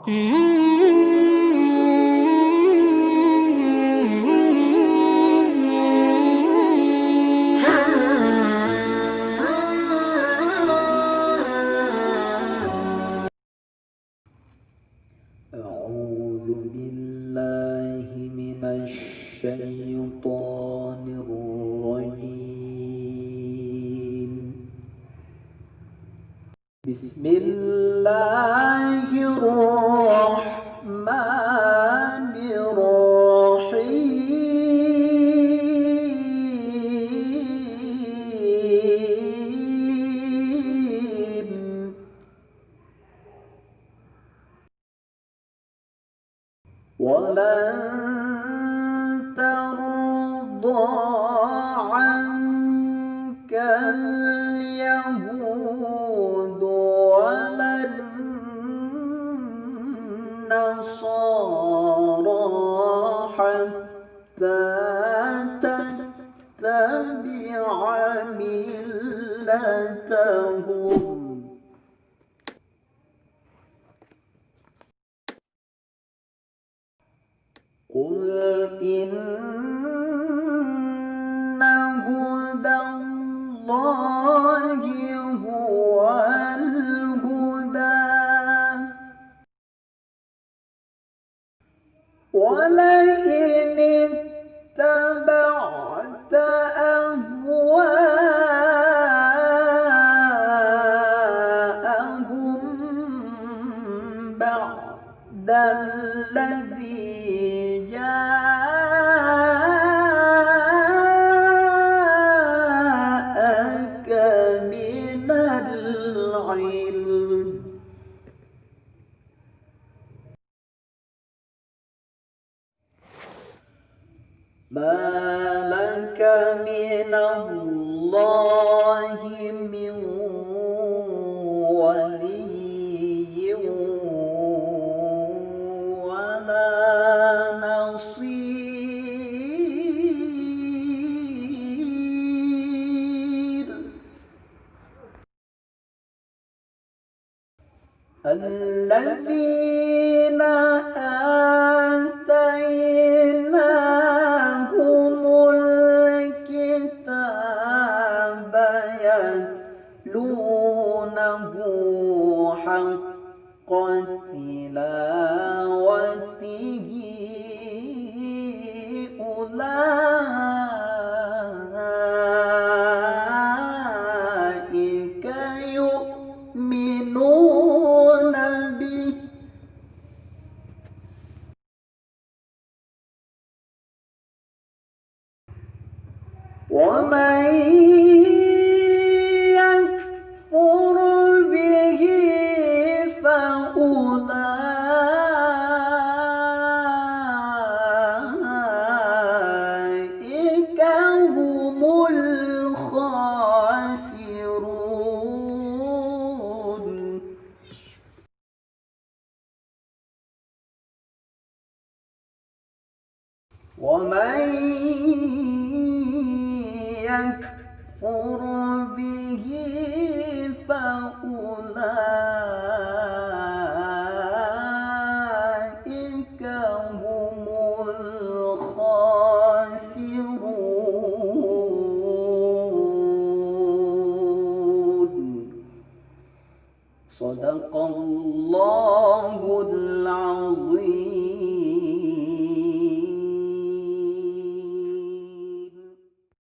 أعوذ بالله من الشيطان الرجيم. بسم الله الرحمن الرحيم. ولن ترضى عنك اليهود ولا النصارى حتى تتبع ملتهم. قل إن هدى الله هو الهدى ولئن اتبعت أهواءهم بعد الذي جاءك من العلم ما لك من الله من ولي ولا نصير. الذين آتيناهم الكتاب يتلونه حق تلاوته أولئك يؤمنون به ومن يكفر به فأولئك هم الخاسرون. ومن يكفر به فأولئك هم الخاسرون. صدق الله العظيم.